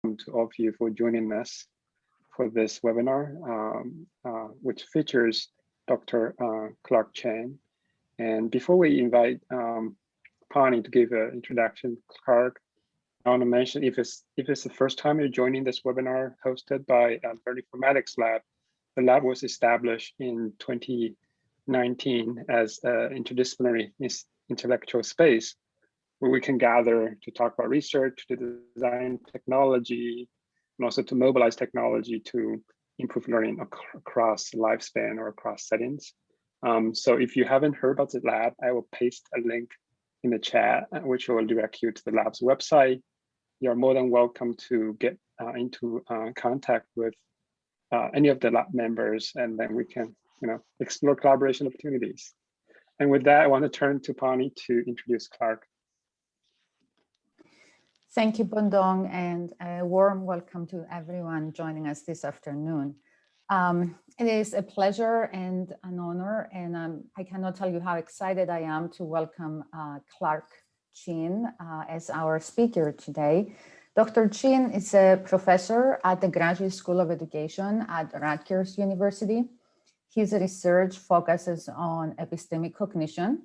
to all of you for joining us for this webinar, which features Dr. Clark Chinn. And before we invite Pani to give an introduction, Clark, I want to mention if it's the first time you're joining this webinar hosted by Learning Informatics Lab, the lab was established in 2019 as an interdisciplinary intellectual space where we can gather to talk about research, to design technology, and also to mobilize technology to improve learning across lifespan or across settings. So if you haven't heard about the lab, I will paste a link in the chat, which will direct you to the lab's website. You're more than welcome to get into contact with any of the lab members, and then we can, explore collaboration opportunities. And with that, I want to turn to Pani to introduce Clark. Thank you, Bondong, and a warm welcome to everyone joining us this afternoon. It is a pleasure and an honor, and I cannot tell you how excited I am to welcome Clark Chinn as our speaker today. Dr. Chinn is a professor at the Graduate School of Education at Rutgers University. His research focuses on epistemic cognition.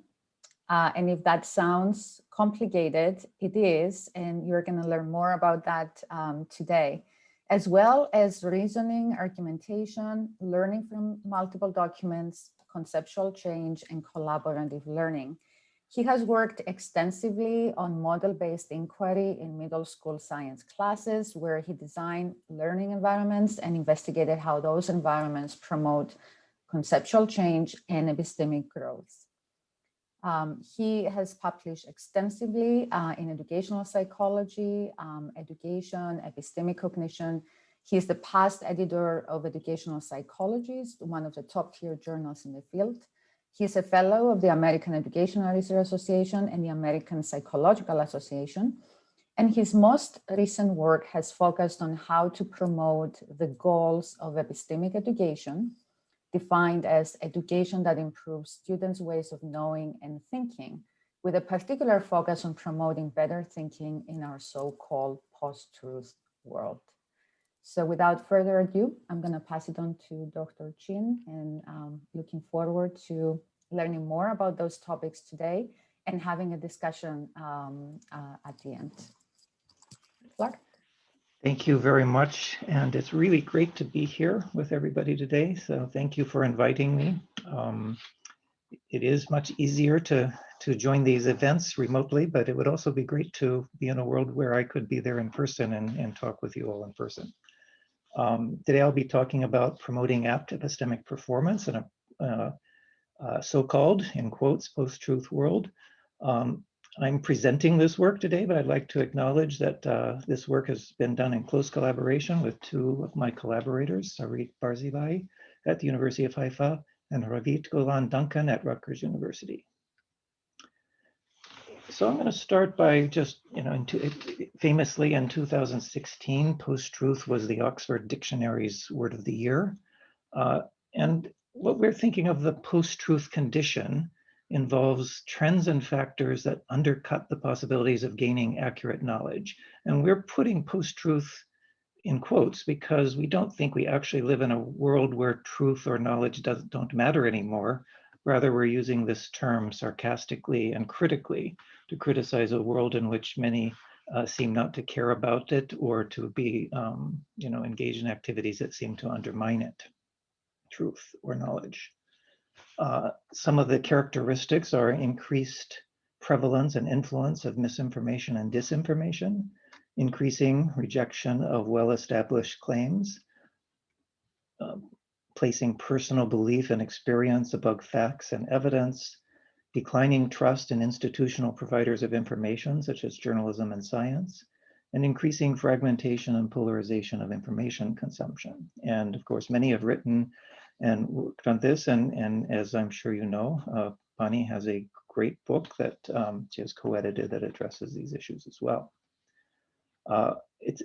And if that sounds complicated, it is, and you're going to learn more about that today, as well as reasoning, argumentation, learning from multiple documents, conceptual change, and collaborative learning. He has worked extensively on model-based inquiry in middle school science classes, where he designed learning environments and investigated how those environments promote conceptual change and epistemic growth. He has published extensively in educational psychology, education, epistemic cognition. He is the past editor of Educational Psychologist, one of the top-tier journals in the field. He is a fellow of the American Educational Research Association and the American Psychological Association. And his most recent work has focused on how to promote the goals of epistemic education, defined as education that improves students' ways of knowing and thinking, with a particular focus on promoting better thinking in our so-called post-truth world. So without further ado, I'm going to pass it on to Dr. Chinn, and looking forward to learning more about those topics today and having a discussion at the end. Clark? Thank you very much, and it's really great to be here with everybody today, so thank you for inviting me. It is much easier to join these events remotely, but it would also be great to be in a world where I could be there in person and talk with you all in person. Today I'll be talking about promoting apt epistemic performance in a so-called, in quotes, post-truth world. I'm presenting this work today, but I'd like to acknowledge that this work has been done in close collaboration with two of my collaborators, Sarit Barzilai at the University of Haifa and Ravit Golan Duncan at Rutgers University. So I'm going to start by just, famously in 2016, post-truth was the Oxford Dictionary's word of the year. And what we're thinking of the post-truth condition involves trends and factors that undercut the possibilities of gaining accurate knowledge. And we're putting post-truth in quotes because we don't think we actually live in a world where truth or knowledge don't matter anymore. Rather, we're using this term sarcastically and critically to criticize a world in which many seem not to care about it or to be engaged in activities that seem to undermine it, truth or knowledge. Some of the characteristics are increased prevalence and influence of misinformation and disinformation, increasing rejection of well-established claims, placing personal belief and experience above facts and evidence, declining trust in institutional providers of information, such as journalism and science, and increasing fragmentation and polarization of information consumption. And of course, many have written and worked on this, and as I'm sure you know, Pani has a great book that she has co-edited that addresses these issues as well.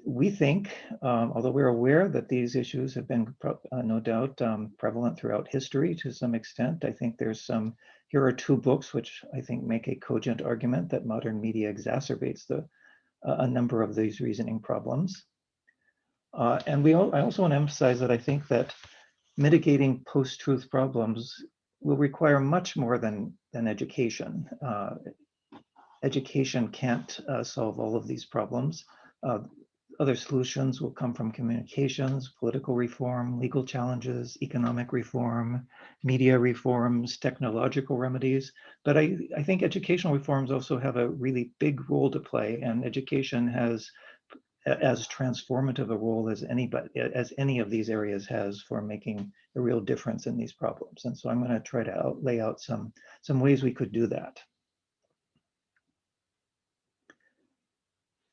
We think, although we're aware that these issues have been no doubt prevalent throughout history to some extent, I think here are two books which I think make a cogent argument that modern media exacerbates a number of these reasoning problems. And I also want to emphasize that I think that mitigating post-truth problems will require much more than education. Education can't solve all of these problems. Other solutions will come from communications, political reform, legal challenges, economic reform, media reforms, technological remedies. But I think educational reforms also have a really big role to play, and education has as transformative a role as any of these areas has for making a real difference in these problems. And so I'm going to try to lay out some ways we could do that.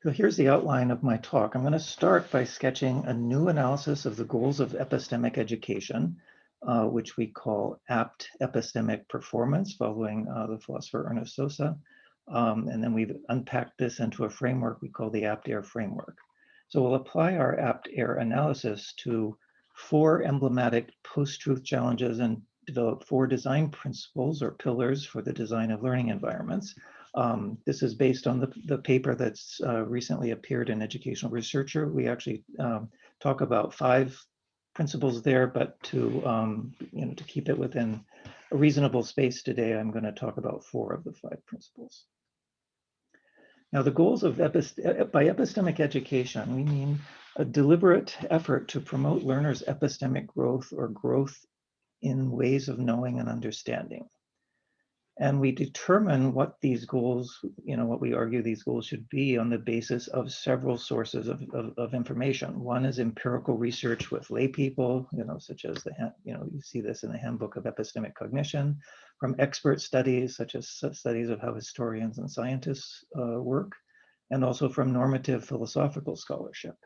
So here's the outline of my talk. I'm going to start by sketching a new analysis of the goals of epistemic education, which we call Apt Epistemic Performance, following the philosopher Ernest Sosa. And then we've unpacked this into a framework we call the Apt-Air framework. So we'll apply our Apt-Air analysis to 4 emblematic post-truth challenges and develop 4 design principles or pillars for the design of learning environments. This is based on the paper that's recently appeared in Educational Researcher. We actually talk about 5 principles there, but to keep it within a reasonable space today, I'm going to talk about 4 of the 5 principles. Now, the goals of by epistemic education, we mean a deliberate effort to promote learners' epistemic growth or growth in ways of knowing and understanding. And we determine what these goals, what we argue these goals should be on the basis of several sources of information. One is empirical research with lay people, such as you see this in the Handbook of Epistemic Cognition, from expert studies, such as studies of how historians and scientists work, and also from normative philosophical scholarship.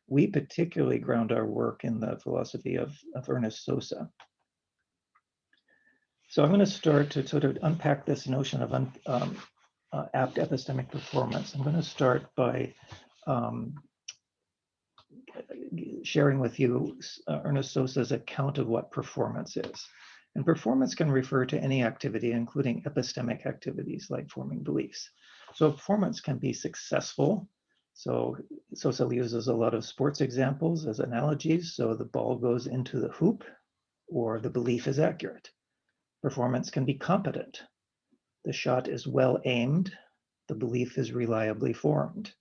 We particularly ground our work in the philosophy of Ernest Sosa. So I'm going to start to sort of unpack this notion of apt epistemic performance. I'm going to start by sharing with you Ernest Sosa's account of what performance is. And performance can refer to any activity, including epistemic activities like forming beliefs. So performance can be successful. So Sosa uses a lot of sports examples as analogies. So the ball goes into the hoop, or the belief is accurate. Performance can be competent. The shot is well aimed. The belief is reliably formed.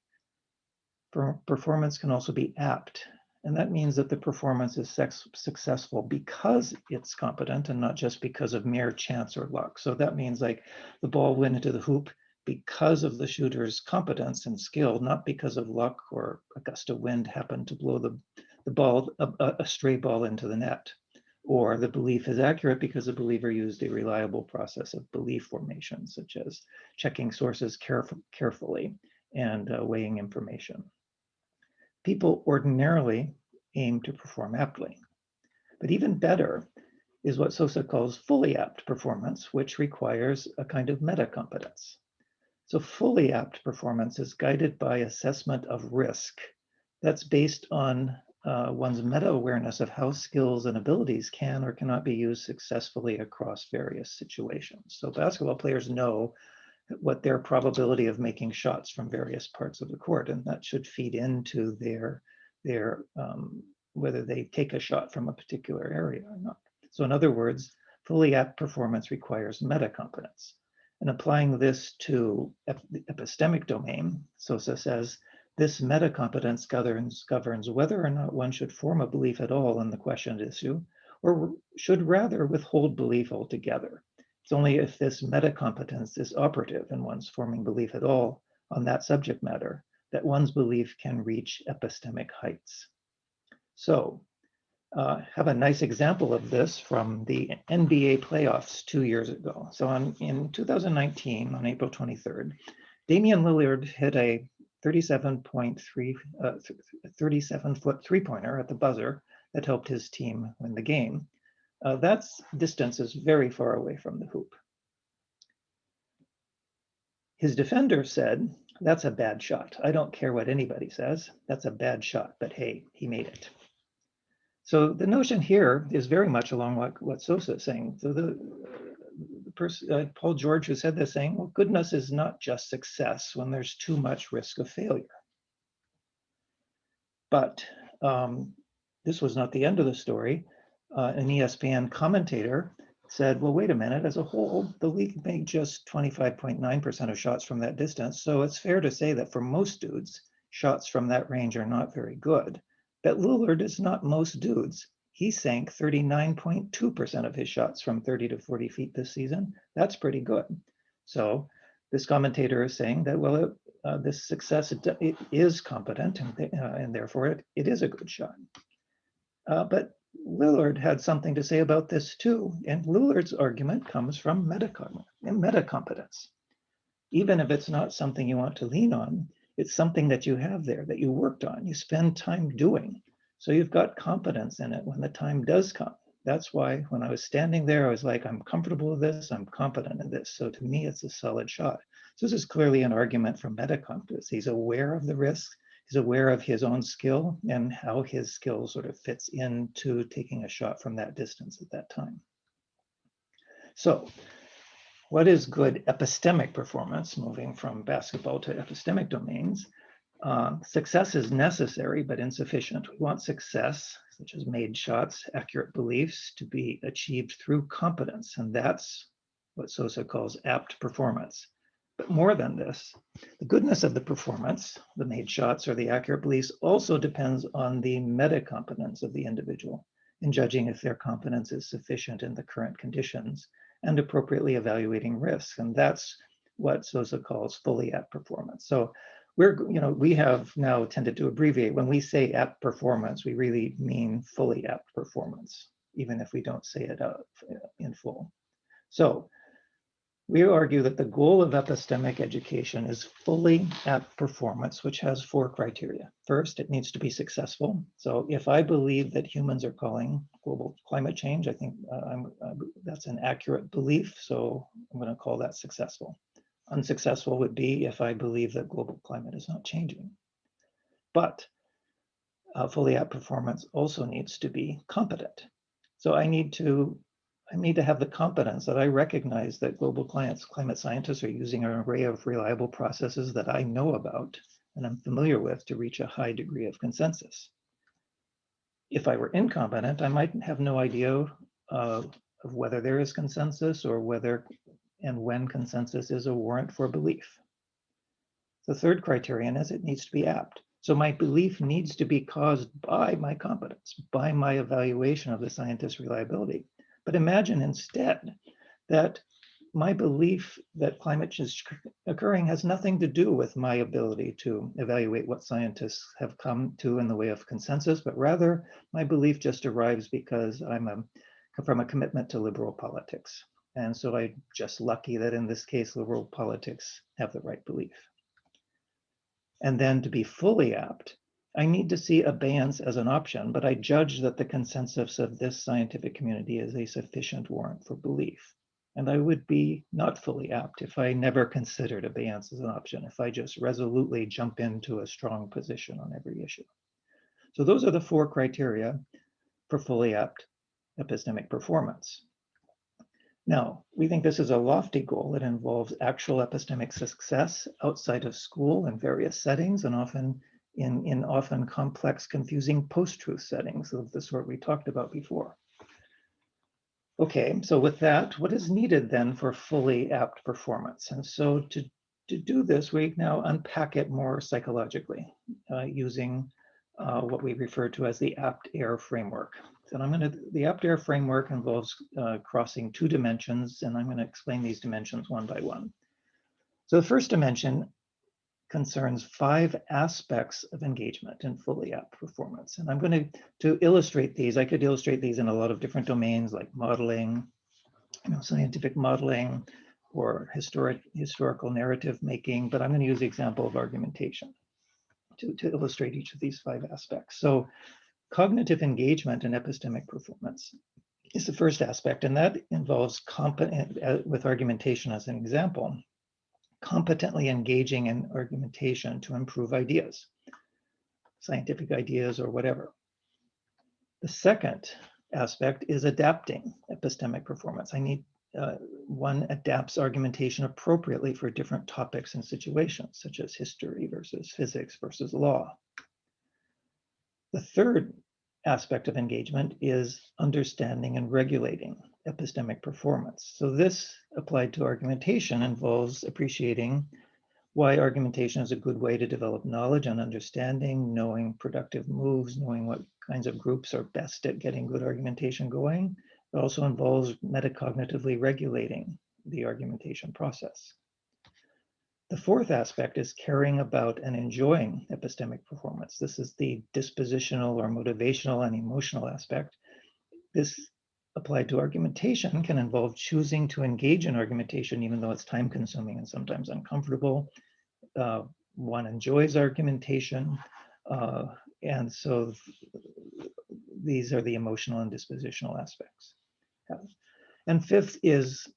Performance can also be apt. And that means that the performance is successful because it's competent and not just because of mere chance or luck. So that means like the ball went into the hoop because of the shooter's competence and skill, not because of luck or a gust of wind happened to blow the ball, a stray ball into the net. Or the belief is accurate because the believer used a reliable process of belief formation, such as checking sources carefully and weighing information. People ordinarily aim to perform aptly. But even better is what Sosa calls fully apt performance, which requires a kind of metacompetence. So fully apt performance is guided by assessment of risk that's based on one's meta-awareness of how skills and abilities can or cannot be used successfully across various situations. So basketball players know what their probability of making shots from various parts of the court, and that should feed into their whether they take a shot from a particular area or not. So in other words, fully apt performance requires metacompetence. And applying this to the epistemic domain, Sosa says, this metacompetence governs whether or not one should form a belief at all on the questioned issue, or should rather withhold belief altogether. It's only if this metacompetence is operative in one's forming belief at all on that subject matter that one's belief can reach epistemic heights. So, have a nice example of this from the NBA playoffs 2 years ago. So in 2019, on April 23rd, Damian Lillard hit a 37-foot three-pointer at the buzzer that helped his team win the game. That distance is very far away from the hoop. His defender said, "That's a bad shot. I don't care what anybody says. That's a bad shot, but hey, he made it." So the notion here is very much along what Sosa is saying. So the person, Paul George, who said this, saying, well, goodness is not just success when there's too much risk of failure. But this was not the end of the story. An ESPN commentator said, well, wait a minute, as a whole, the league made just 25.9% of shots from that distance. So it's fair to say that for most dudes, shots from that range are not very good. But Lillard is not most dudes. He sank 39.2% of his shots from 30 to 40 feet this season. That's pretty good. So this commentator is saying that, well, this success, it is competent, and therefore it is a good shot. But Lillard had something to say about this too, and Lillard's argument comes from metacompetence. Even if it's not something you want to lean on, it's something that you have there, that you worked on, you spend time doing. So you've got competence in it when the time does come. That's why when I was standing there, I was like, I'm comfortable with this, I'm competent in this. So to me, it's a solid shot. So this is clearly an argument for metacompetence. He's aware of the risks, he's aware of his own skill and how his skill sort of fits into taking a shot from that distance at that time. So what is good epistemic performance, moving from basketball to epistemic domains? Success is necessary, but insufficient. We want success, such as made shots, accurate beliefs, to be achieved through competence, and that's what Sosa calls apt performance. But more than this, the goodness of the performance, the made shots or the accurate beliefs, also depends on the metacompetence of the individual in judging if their competence is sufficient in the current conditions and appropriately evaluating risks. And that's what Sosa calls fully apt performance. So we have now tended to abbreviate. When we say apt performance, we really mean fully apt performance, even if we don't say it out in full. So we argue that the goal of epistemic education is fully apt performance, which has 4 criteria. First, it needs to be successful. So if I believe that humans are causing global climate change, I think that's an accurate belief. So I'm going to call that successful. Unsuccessful would be if I believe that global climate is not changing. But fully apt performance also needs to be competent. So I need to have the competence that I recognize that global climate scientists are using an array of reliable processes that I know about and I'm familiar with to reach a high degree of consensus. If I were incompetent, I might have no idea of whether there is consensus or whether and when consensus is a warrant for belief. The third criterion is it needs to be apt. So my belief needs to be caused by my competence, by my evaluation of the scientist's reliability. But imagine instead that my belief that climate change is occurring has nothing to do with my ability to evaluate what scientists have come to in the way of consensus, but rather my belief just arrives because I'm from a commitment to liberal politics. And so I'm just lucky that in this case, liberal politics have the right belief. And then to be fully apt, I need to see abeyance as an option, but I judge that the consensus of this scientific community is a sufficient warrant for belief. And I would be not fully apt if I never considered abeyance as an option, if I just resolutely jump into a strong position on every issue. So those are the 4 criteria for fully apt epistemic performance. Now, we think this is a lofty goal. It involves actual epistemic success outside of school in various settings, and often in often complex, confusing post-truth settings of the sort we talked about before. Okay, so with that, what is needed then for fully apt performance? And so to do this, we now unpack it more psychologically using what we refer to as the Apt Air framework. So the Apt Air framework involves crossing 2 dimensions, and I'm going to explain these dimensions one by one. So the first dimension concerns 5 aspects of engagement in fully apt performance. And I'm going to illustrate these. I could illustrate these in a lot of different domains like modeling, scientific modeling, or historical narrative making, but I'm going to use the example of argumentation to illustrate each of these 5 aspects. So cognitive engagement in epistemic performance is the first aspect, and that involves with argumentation as an example, competently engaging in argumentation to improve ideas, scientific ideas or whatever. The second aspect is adapting epistemic performance. One adapts argumentation appropriately for different topics and situations, such as history versus physics versus law. The third aspect of engagement is understanding and regulating epistemic performance. So this, applied to argumentation, involves appreciating why argumentation is a good way to develop knowledge and understanding, knowing productive moves, knowing what kinds of groups are best at getting good argumentation going. It also involves metacognitively regulating the argumentation process. The fourth aspect is caring about and enjoying epistemic performance. This is the dispositional or motivational and emotional aspect. This, applied to argumentation, can involve choosing to engage in argumentation even though it's time-consuming and sometimes uncomfortable. One enjoys argumentation, and so these are the emotional and dispositional aspects. And fifth is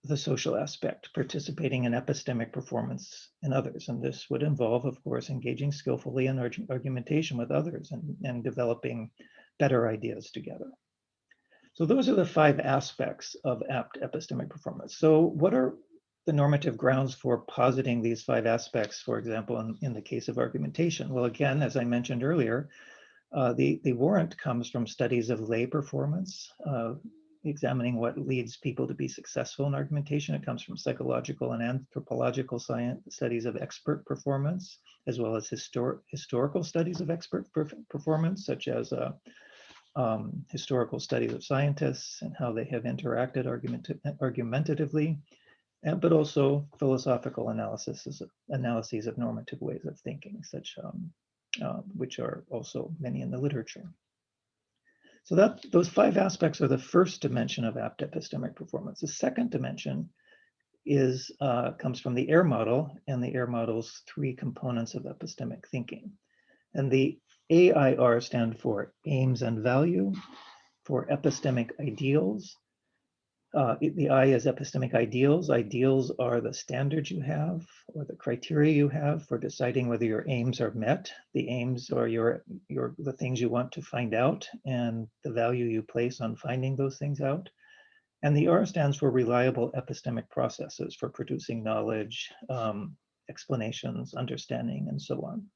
the social aspect, participating in epistemic performance in others. And this would involve, of course, engaging skillfully in argumentation with others and developing better ideas together. So those are the 5 aspects of apt epistemic performance. So what are the normative grounds for positing these 5 aspects, for example, in the case of argumentation? Well, again, as I mentioned earlier, the warrant comes from studies of lay performance, examining what leads people to be successful in argumentation. It comes from psychological and anthropological studies of expert performance, as well as historical studies of expert performance, such as historical studies of scientists and how they have interacted argumentatively, but also philosophical analyses of normative ways of thinking, such which are also many in the literature. So those 5 aspects are the first dimension of apt epistemic performance. The second dimension comes from the AIR model and the AIR model's 3 components of epistemic thinking. And the AIR stand for aims and value, for epistemic ideals. The I is epistemic ideals. Ideals are the standards you have or the criteria you have for deciding whether your aims are met. The aims are the things you want to find out and the value you place on finding those things out. And the R stands for reliable epistemic processes for producing knowledge, explanations, understanding, and so on.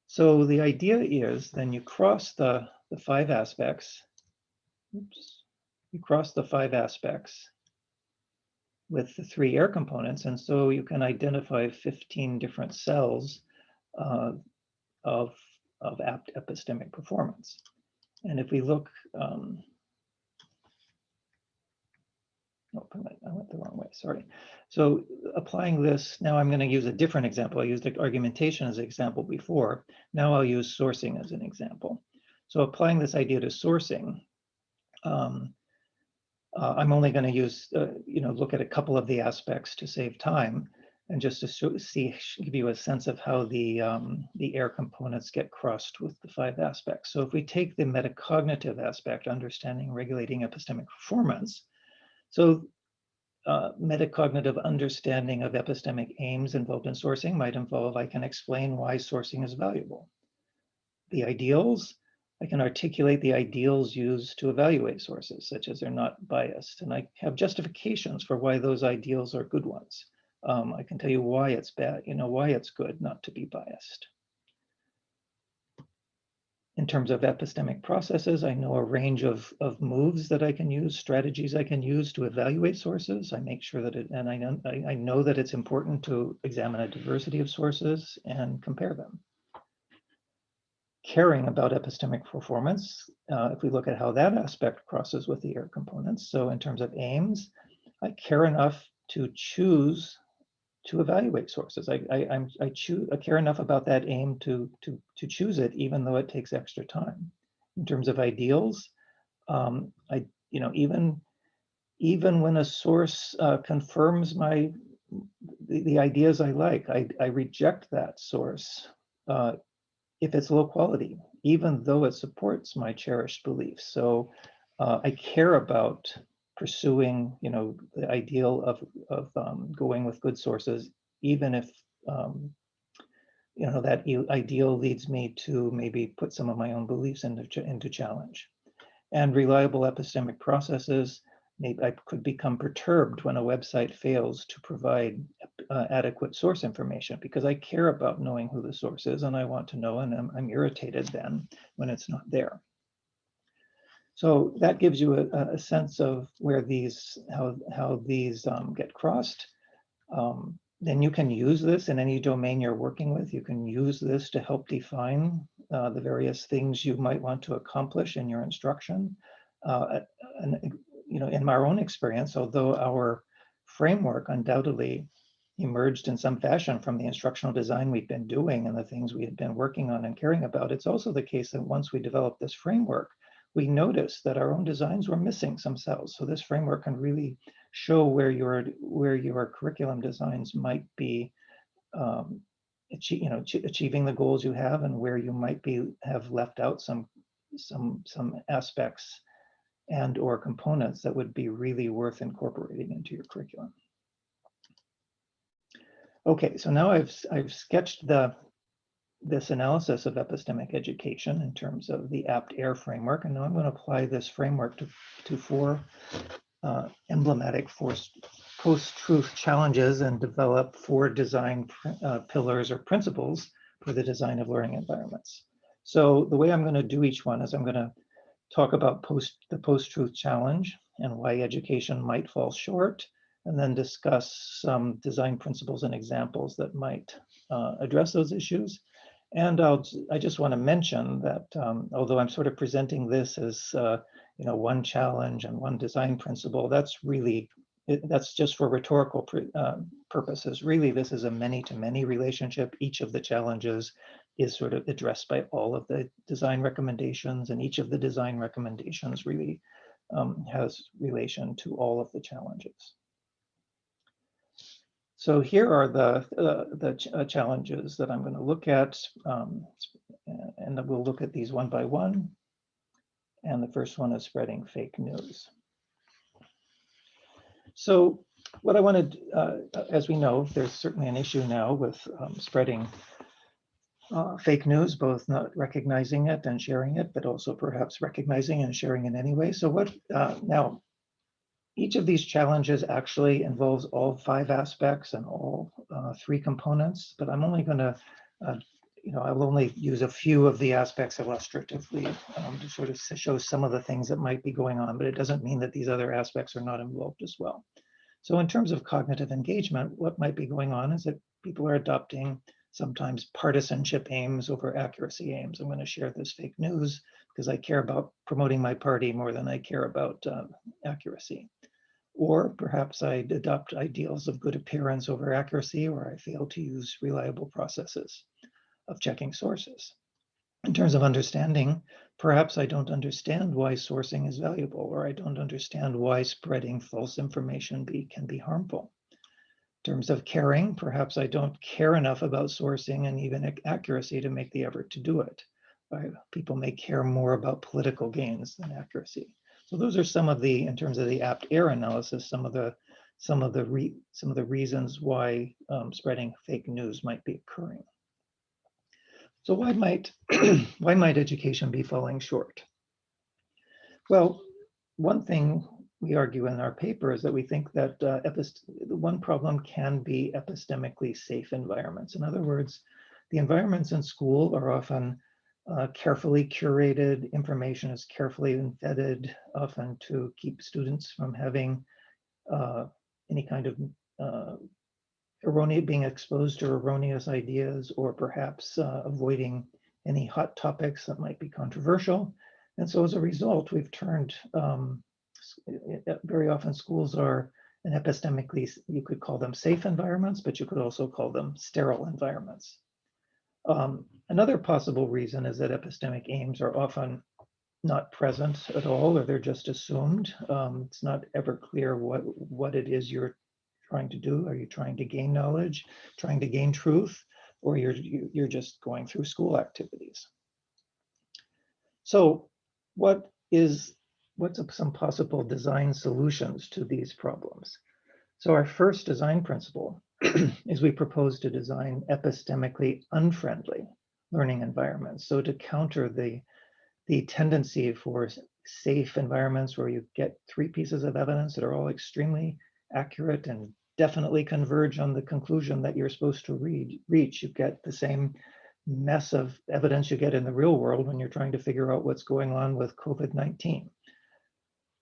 So the idea is then you cross the 5 aspects. Oops. You cross the 5 aspects with the 3 AIR components, and so you can identify 15 different cells of apt epistemic performance. And if we look, oh, I went the wrong way, sorry. So applying this, now I'm going to use a different example. I used argumentation as an example before. Now I'll use sourcing as an example. So applying this idea to sourcing, I'm only going to use, look at a couple of the aspects to save time, and just to give you a sense of how the AIR components get crossed with the 5 aspects. So if we take the metacognitive aspect, understanding, regulating epistemic performance, so metacognitive understanding of epistemic aims involved in sourcing might involve, I can explain why sourcing is valuable. The ideals, I can articulate the ideals used to evaluate sources, such as they're not biased, and I have justifications for why those ideals are good ones. I can tell you why it's bad, why it's good not to be biased. In terms of epistemic processes, I know a range of moves that I can use, strategies I can use to evaluate sources. I make sure that I know that it's important to examine a diversity of sources and compare them. Caring about epistemic performance, if we look at how that aspect crosses with the AIR components. So in terms of aims, I care enough to choose to evaluate sources. I care enough about that aim to choose it, even though it takes extra time. In terms of ideals, even when a source confirms the ideas I like, I reject that source if it's low quality, even though it supports my cherished beliefs. So I care about pursuing, the ideal of going with good sources, even if, that ideal leads me to maybe put some of my own beliefs into challenge. And reliable epistemic processes, maybe I could become perturbed when a website fails to provide adequate source information because I care about knowing who the source is and I want to know, and I'm irritated then when it's not there. So that gives you a sense of where these, how these get crossed. Then you can use this in any domain you're working with. You can use this to help define the various things you might want to accomplish in your instruction. And in our own experience, although our framework undoubtedly emerged in some fashion from the instructional design we've been doing and the things we had been working on and caring about, it's also the case that once we developed this framework, we noticed that our own designs were missing some cells. So this framework can really show where your curriculum designs might be achieving the goals you have, and where you might have left out some aspects and or components that would be really worth incorporating into your curriculum. Okay, so now I've sketched this analysis of epistemic education in terms of the Apt-Air framework, and now I'm going to apply this framework to four emblematic post-truth challenges and develop four design pillars or principles for the design of learning environments. So the way I'm going to do each one is I'm going to talk about the post-truth challenge and why education might fall short, and then discuss some design principles and examples that might address those issues. And I just want to mention that although I'm sort of presenting this as one challenge and one design principle, that's just for rhetorical purposes. Really, this is a many-to-many relationship. Each of the challenges is sort of addressed by all of the design recommendations, and each of the design recommendations really has relation to all of the challenges. So here are the challenges that I'm going to look at, and we'll look at these one by one. And the first one is spreading fake news. So what I wanted, as we know, there's certainly an issue now with spreading fake news, both not recognizing it and sharing it, but also perhaps recognizing and sharing it anyway. So now, each of these challenges actually involves all five aspects and all three components, but I'm only going to, I will only use a few of the aspects illustratively to sort of show some of the things that might be going on, but it doesn't mean that these other aspects are not involved as well. So in terms of cognitive engagement, what might be going on is that people are adopting sometimes partisanship aims over accuracy aims. I'm going to share this fake news because I care about promoting my party more than I care about accuracy. Or perhaps I adopt ideals of good appearance over accuracy, or I fail to use reliable processes of checking sources. In terms of understanding, perhaps I don't understand why sourcing is valuable, or I don't understand why spreading false information can be harmful. In terms of caring, perhaps I don't care enough about sourcing and even accuracy to make the effort to do it. People may care more about political gains than accuracy. So those are some of the, in terms of the Apt-Air analysis, some of the reasons why spreading fake news might be occurring. So why might education be falling short? Well, one thing we argue in our paper is that we think that one problem can be epistemically safe environments. In other words, the environments in school are often carefully curated, information is carefully embedded, often to keep students from having any kind of being exposed to erroneous ideas, or perhaps avoiding any hot topics that might be controversial. And so as a result, we've turned, very often schools are an epistemically, you could call them safe environments, but you could also call them sterile environments. Another possible reason is that epistemic aims are often not present at all, or they're just assumed. It's not ever clear what it is you're trying to do. Are you trying to gain knowledge, trying to gain truth, or you're just going through school activities? So what's some possible design solutions to these problems? So our first design principle is we propose to design epistemically unfriendly learning environments. So to counter the tendency for safe environments where you get 3 pieces of evidence that are all extremely accurate and definitely converge on the conclusion that you're supposed to reach, you get the same mess of evidence you get in the real world when you're trying to figure out what's going on with COVID-19.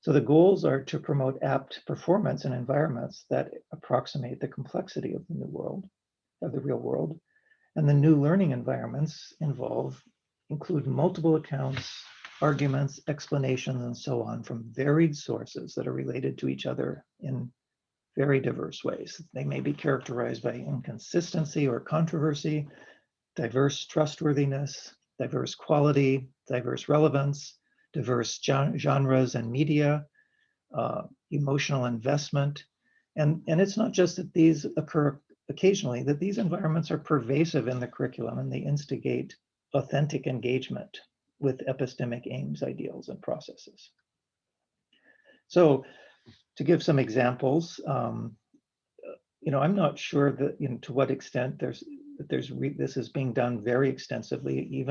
So the goals are to promote apt performance in environments that approximate the complexity of the new world, of the real world. And the new learning environments include multiple accounts, arguments, explanations, and so on from varied sources that are related to each other in very diverse ways. They may be characterized by inconsistency or controversy, diverse trustworthiness, diverse quality, diverse relevance, diverse genres and media, emotional investment. And it's not just that these occur occasionally, that these environments are pervasive in the curriculum and they instigate authentic engagement with epistemic aims, ideals, and processes. So to give some examples, I'm not sure that to what extent this is being done very extensively.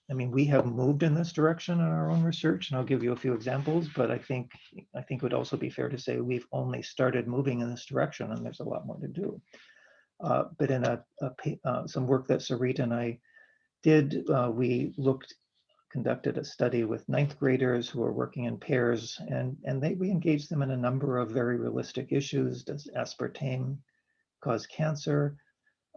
We have moved in this direction in our own research, and I'll give you a few examples. But I think it would also be fair to say we've only started moving in this direction, and there's a lot more to do. But in some work that Sarit and I did, we conducted a study with 9th graders who are working in pairs, and we engaged them in a number of very realistic issues. Does aspartame cause cancer?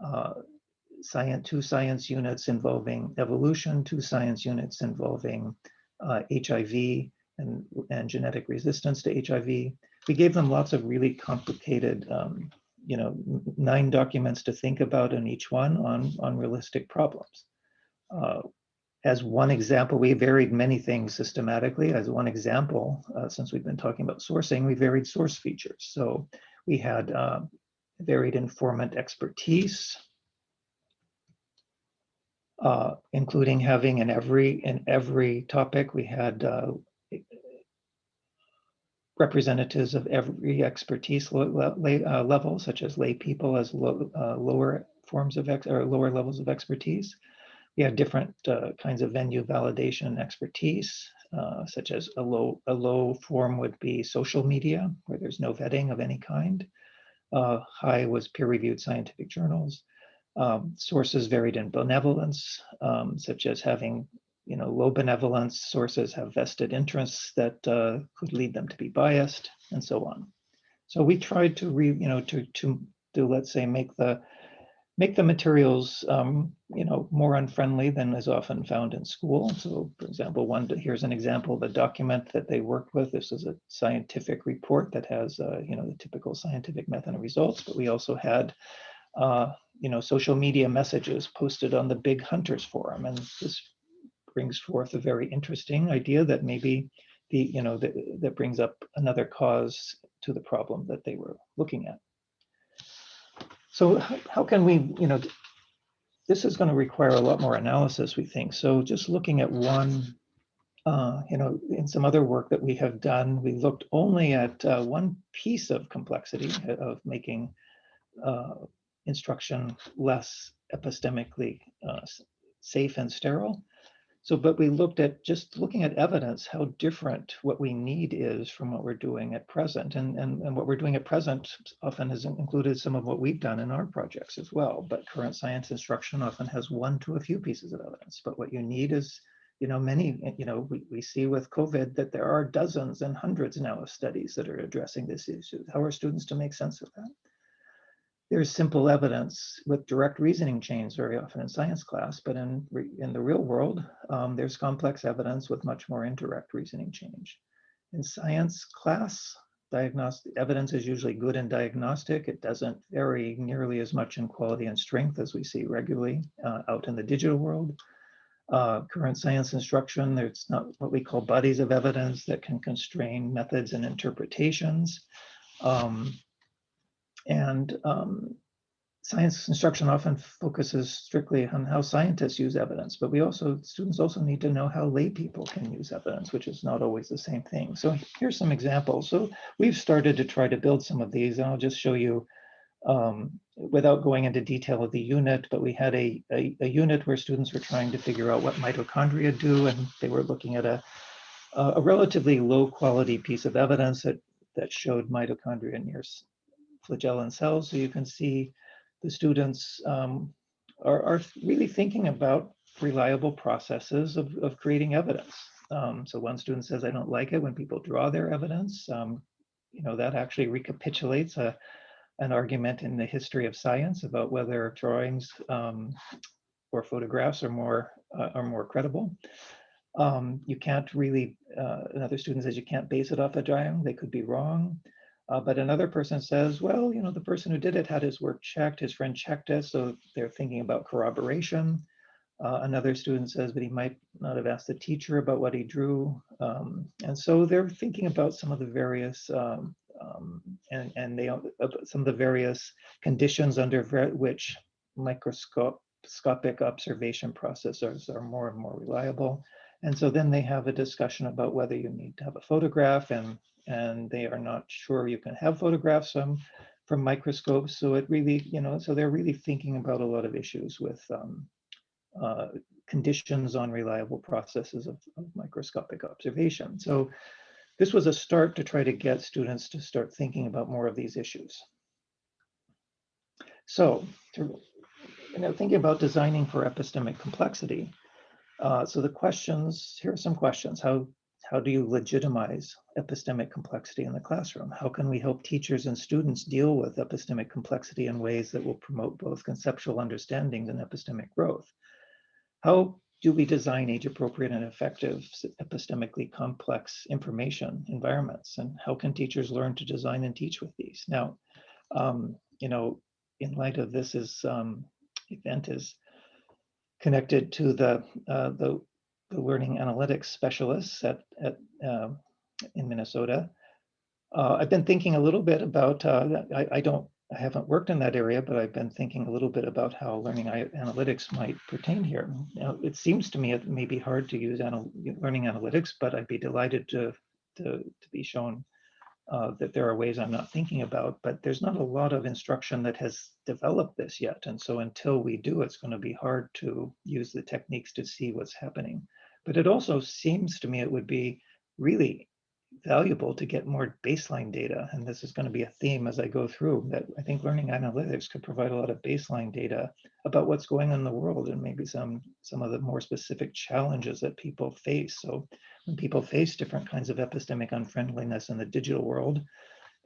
2 science units involving evolution, 2 science units involving HIV and genetic resistance to HIV. We gave them lots of really complicated, 9 documents to think about in each one on realistic problems. As one example, we varied many things systematically. As one example, since we've been talking about sourcing, we varied source features. So we had varied informant expertise, including having in every topic, we had representatives of every expertise level, such as lay people as lower levels of expertise. We had different kinds of venue validation expertise, such as a low form would be social media, where there's no vetting of any kind. High was peer-reviewed scientific journals. Sources varied in benevolence, such as having, low benevolence sources have vested interests that could lead them to be biased, and so on. So we tried to let's say make the materials more unfriendly than is often found in school. So for example, here's an example of a document that they worked with. This is a scientific report that has the typical scientific method and results, but we also had social media messages posted on the Big Hunters Forum. And this brings forth a very interesting idea that maybe that brings up another cause to the problem that they were looking at. So how can we, this is going to require a lot more analysis, we think. So just looking at one, in some other work that we have done, we looked only at one piece of complexity of making instruction less epistemically safe and sterile. So, but we looked at just looking at evidence, how different what we need is from what we're doing at present. And what we're doing at present often has included some of what we've done in our projects as well. But current science instruction often has 1 to a few pieces of evidence. But what you need is, many, we see with COVID that there are dozens and hundreds now of studies that are addressing this issue. How are students to make sense of that? There's simple evidence with direct reasoning chains very often in science class, but in the real world, there's complex evidence with much more indirect reasoning change. In science class, diagnostic evidence is usually good and diagnostic. It doesn't vary nearly as much in quality and strength as we see regularly out in the digital world. Current science instruction, there's not what we call bodies of evidence that can constrain methods and interpretations. Science instruction often focuses strictly on how scientists use evidence, but students also need to know how lay people can use evidence, which is not always the same thing. So here's some examples. So we've started to try to build some of these, and I'll just show you without going into detail of the unit, but we had a unit where students were trying to figure out what mitochondria do, and they were looking at a a relatively low quality piece of evidence that showed mitochondria near flagellin cells. So you can see the students are really thinking about reliable processes of creating evidence. So one student says, I don't like it when people draw their evidence. That actually recapitulates an argument in the history of science about whether drawings or photographs are more credible. You can't really, another student says you can't base it off a drawing, they could be wrong. But another person says, well, the person who did it had his work checked, his friend checked it, so they're thinking about corroboration. Another student says, but he might not have asked the teacher about what he drew. And so they're thinking about some of the various, some of the various conditions under which microscopic observation processes are more and more reliable. And so then they have a discussion about whether you need to have a photograph, and they are not sure you can have photographs from microscopes. So it really, so they're really thinking about a lot of issues with conditions on reliable processes of microscopic observation. So this was a start to try to get students to start thinking about more of these issues. So, thinking about designing for epistemic complexity. So the questions, here are some questions. How do you legitimize epistemic complexity in the classroom? How can we help teachers and students deal with epistemic complexity in ways that will promote both conceptual understandings and epistemic growth? How do we design age-appropriate and effective epistemically complex information environments? And how can teachers learn to design and teach with these? Now, in light of this event is connected to the learning analytics specialists in Minnesota. I've been thinking a little bit about, I haven't worked in that area, but I've been thinking a little bit about how learning analytics might pertain here. Now, it seems to me it may be hard to use learning analytics, but I'd be delighted to be shown that there are ways I'm not thinking about, but there's not a lot of instruction that has developed this yet. And so until we do, it's going to be hard to use the techniques to see what's happening. But it also seems to me it would be really valuable to get more baseline data. And this is going to be a theme as I go through, that I think learning analytics could provide a lot of baseline data about what's going on in the world, and maybe some of the more specific challenges that people face. So when people face different kinds of epistemic unfriendliness in the digital world,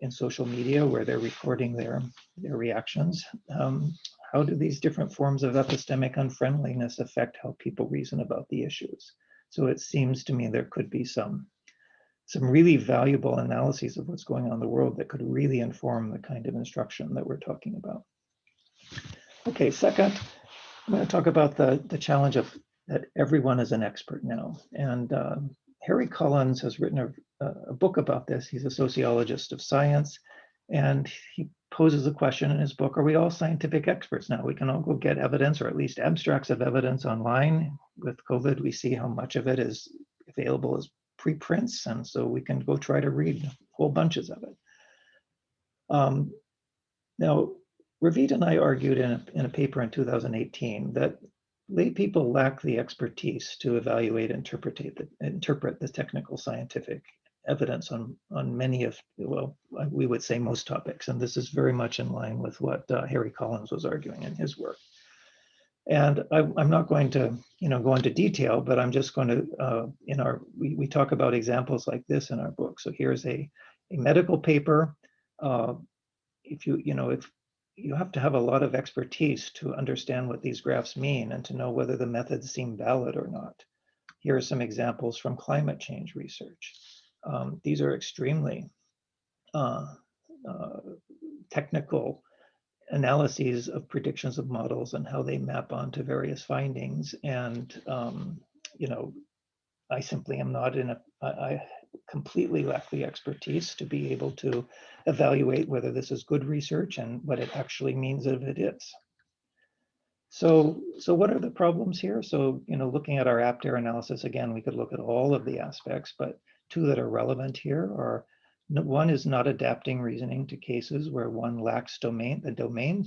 in social media, where they're recording their reactions, how do these different forms of epistemic unfriendliness affect how people reason about the issues? So it seems to me there could be some really valuable analyses of what's going on in the world that could really inform the kind of instruction that we're talking about. Okay, second, I'm going to talk about the challenge of that everyone is an expert now. And Harry Collins has written a book about this. He's a sociologist of science, and he poses a question in his book, are we all scientific experts now? We can all go get evidence, or at least abstracts of evidence online. With COVID, we see how much of it is available as preprints, and so we can go try to read whole bunches of it. Now, Ravit and I argued in a paper in 2018 that lay people lack the expertise to evaluate and interpret the technical scientific evidence on many of, well, we would say most topics, and this is very much in line with what Harry Collins was arguing in his work. And I'm not going to, go into detail, but I'm just going to, we talk about examples like this in our book. So here's a medical paper. If you have to have a lot of expertise to understand what these graphs mean and to know whether the methods seem valid or not. Here are some examples from climate change research. These are extremely technical analyses of predictions of models and how they map onto various findings. And, I simply am not I completely lack the expertise to be able to evaluate whether this is good research and what it actually means if it is. So what are the problems here? So, looking at our Apt analysis, again, we could look at all of the aspects, but two that are relevant here are, one is not adapting reasoning to cases where one lacks the domain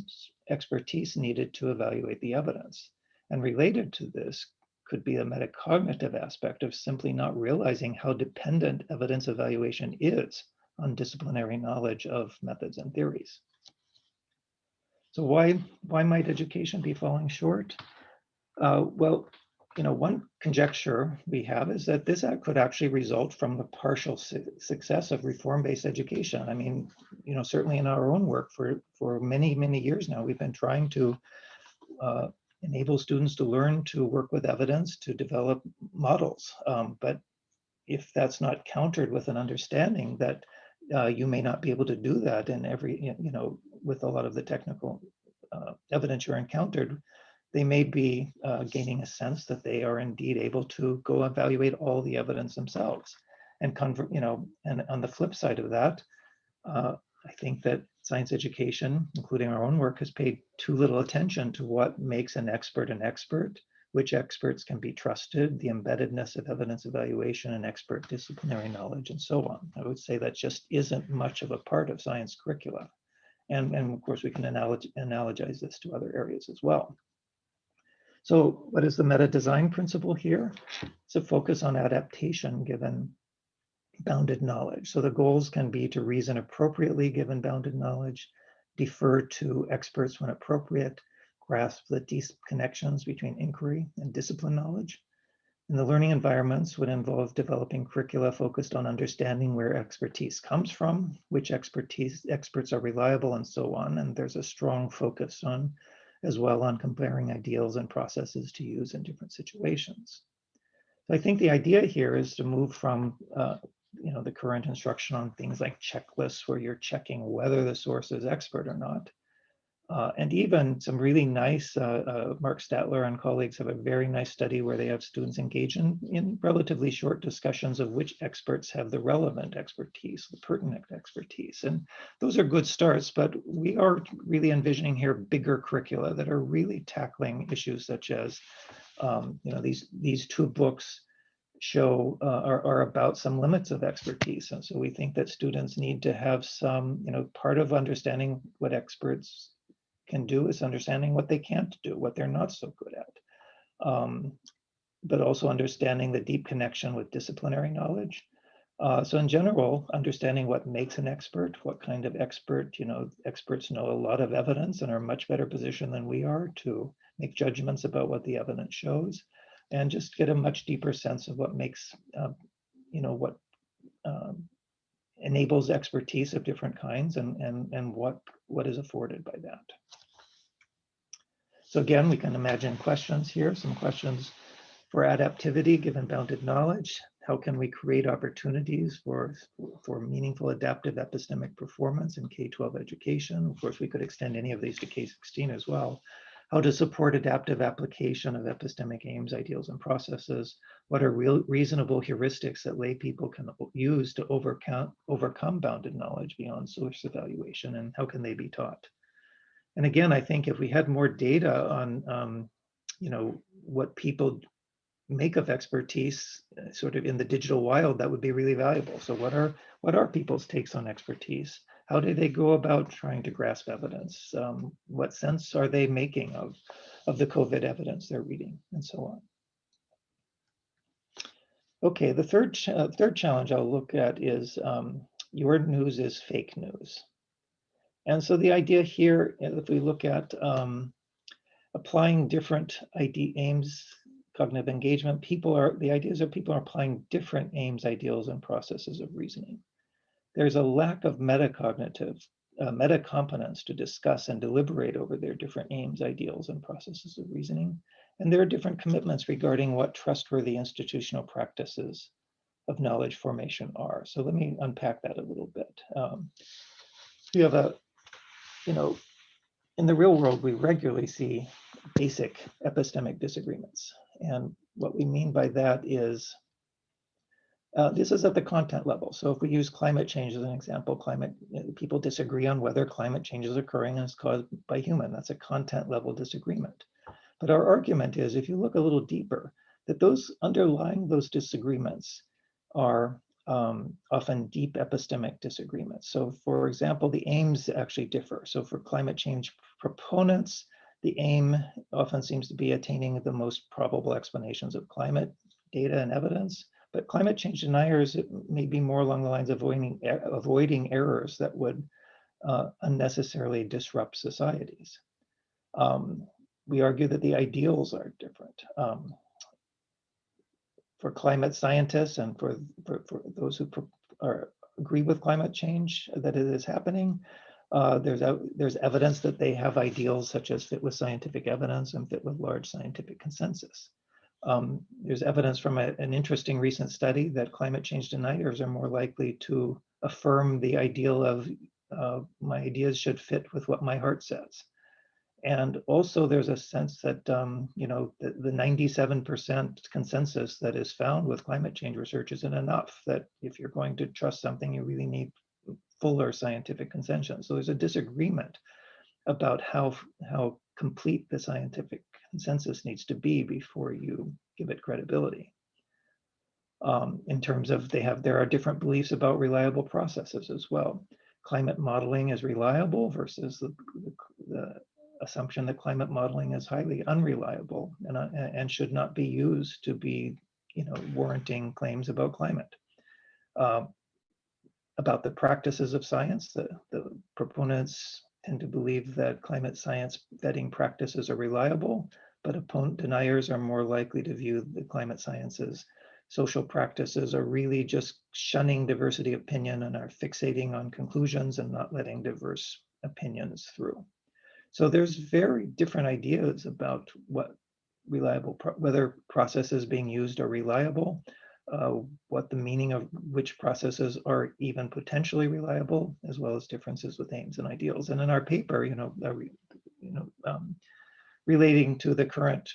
expertise needed to evaluate the evidence. And related to this could be a metacognitive aspect of simply not realizing how dependent evidence evaluation is on disciplinary knowledge of methods and theories. So why might education be falling short? Well, one conjecture we have is that this could actually result from the partial success of reform-based education. I mean, certainly in our own work for many, many years now, we've been trying to enable students to learn to work with evidence, to develop models. But if that's not countered with an understanding that you may not be able to do that in every, with a lot of the technical evidence you're encountered, they may be gaining a sense that they are indeed able to go evaluate all the evidence themselves. And and on the flip side of that, I think that science education, including our own work, has paid too little attention to what makes an expert, which experts can be trusted, the embeddedness of evidence evaluation and expert disciplinary knowledge, and so on. I would say that just isn't much of a part of science curricula. And of course, we can analogize this to other areas as well. So what is the meta design principle here? It's a focus on adaptation given bounded knowledge. So the goals can be to reason appropriately given bounded knowledge, defer to experts when appropriate, grasp the deep connections between inquiry and discipline knowledge. And the learning environments would involve developing curricula focused on understanding where expertise comes from, which experts are reliable, and so on. And there's a strong focus as well on comparing ideals and processes to use in different situations. So I think the idea here is to move from the current instruction on things like checklists where you're checking whether the source is expert or not. And even some really nice, Mark Statler and colleagues have a very nice study where they have students engage in relatively short discussions of which experts have the relevant expertise, the pertinent expertise. And those are good starts, but we are really envisioning here bigger curricula that are really tackling issues such as, these two books are about some limits of expertise. And so we think that students need to have some, part of understanding what experts can do is understanding what they can't do, what they're not so good at, but also understanding the deep connection with disciplinary knowledge. So in general, understanding what makes an expert, what kind of expert, experts know a lot of evidence and are much better positioned than we are to make judgments about what the evidence shows, and just get a much deeper sense of what makes, what enables expertise of different kinds and what is afforded by that. So again, we can imagine questions here, some questions for adaptivity given bounded knowledge. How can we create opportunities for meaningful adaptive epistemic performance in K-12 education? Of course, we could extend any of these to K-16 as well. How to support adaptive application of epistemic aims, ideals, and processes. What are reasonable heuristics that lay people can use to overcome bounded knowledge beyond source evaluation, and how can they be taught? And again, I think if we had more data on, what people make of expertise, sort of in the digital wild, that would be really valuable. So what are people's takes on expertise? How do they go about trying to grasp evidence? What sense are they making of the COVID evidence they're reading, and so on? Okay, the third challenge I'll look at is your news is fake news. And so the idea here, if we look at applying different aims, cognitive engagement, the ideas are people are applying different aims, ideals, and processes of reasoning. There's a lack of metacognitive, meta-competence to discuss and deliberate over their different aims, ideals, and processes of reasoning. And there are different commitments regarding what trustworthy institutional practices of knowledge formation are. So let me unpack that a little bit. You have in the real world, we regularly see basic epistemic disagreements. And what we mean by that is, this is at the content level. So if we use climate change as an example, people disagree on whether climate change is occurring and is caused by human. That's a content level disagreement. But our argument is, if you look a little deeper, that those underlying those disagreements are often deep epistemic disagreements. So for example, the aims actually differ. So for climate change proponents, The aim often seems to be attaining the most probable explanations of climate data and evidence, but climate change deniers may be more along the lines of avoiding errors that would unnecessarily disrupt societies. We argue that the ideals are different. For climate scientists and for those who agree with climate change that it is happening, there's evidence that they have ideals such as fit with scientific evidence and fit with large scientific consensus. There's evidence from an interesting recent study that climate change deniers are more likely to affirm the ideal of my ideas should fit with what my heart says. And also there's a sense that, you know, the 97% consensus that is found with climate change research isn't enough, that if you're going to trust something, you really need fuller scientific consensus. So there's a disagreement about how complete the scientific consensus needs to be before you give it credibility. In terms of there are different beliefs about reliable processes as well. Climate modeling is reliable versus the assumption that climate modeling is highly unreliable and should not be used to be, you know, warranting claims about climate. About the practices of science, the proponents tend to believe that climate science vetting practices are reliable, but opponent deniers are more likely to view the climate sciences social practices are really just shunning diversity of opinion and are fixating on conclusions and not letting diverse opinions through. So there's very different ideas about what whether processes being used are reliable, what the meaning of which processes are even potentially reliable, as well as differences with aims and ideals. And in our paper, relating to the current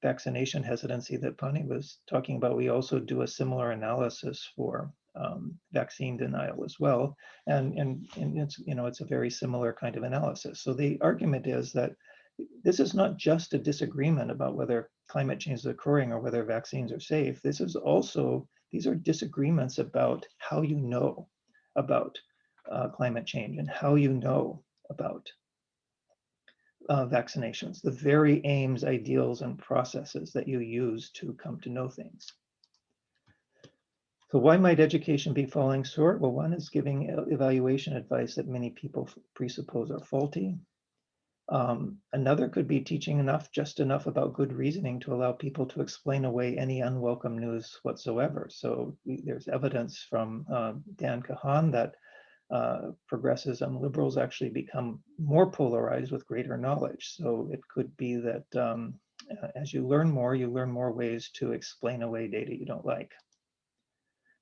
vaccination hesitancy that Pani was talking about, we also do a similar analysis for vaccine denial as well, and it's a very similar kind of analysis. So the argument is that this is not just a disagreement about whether climate change is occurring or whether vaccines are safe. This is also, these are disagreements about how you know about climate change and how you know about vaccinations, the very aims, ideals, and processes that you use to come to know things. So why might education be falling short? Well, one is giving evaluation advice that many people presuppose are faulty. Another could be teaching just enough about good reasoning to allow people to explain away any unwelcome news whatsoever. So there's evidence from Dan Kahan that progressives and liberals actually become more polarized with greater knowledge. So it could be that as you learn more ways to explain away data you don't like.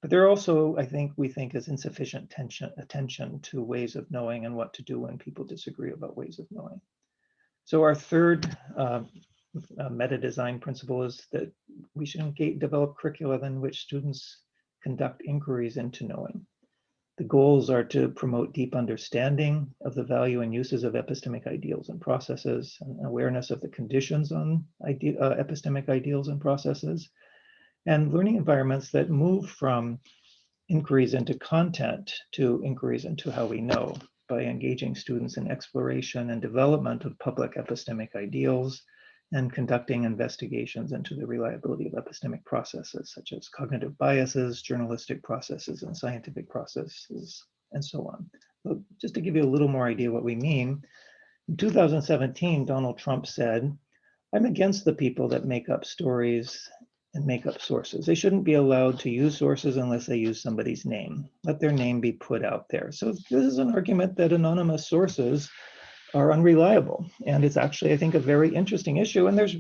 But there are also, we think is insufficient attention to ways of knowing and what to do when people disagree about ways of knowing. So our third meta design principle is that we should develop curricula in which students conduct inquiries into knowing. The goals are to promote deep understanding of the value and uses of epistemic ideals and processes, and awareness of the conditions on epistemic ideals and processes, and learning environments that move from inquiries into content to inquiries into how we know, by engaging students in exploration and development of public epistemic ideals and conducting investigations into the reliability of epistemic processes, such as cognitive biases, journalistic processes, and scientific processes, and so on. So just to give you a little more idea what we mean, in 2017, Donald Trump said, "I'm against the people that make up stories and make up sources. They shouldn't be allowed to use sources unless they use somebody's name. Let their name be put out there." So this is an argument that anonymous sources are unreliable. And it's actually, I think, a very interesting issue. And there's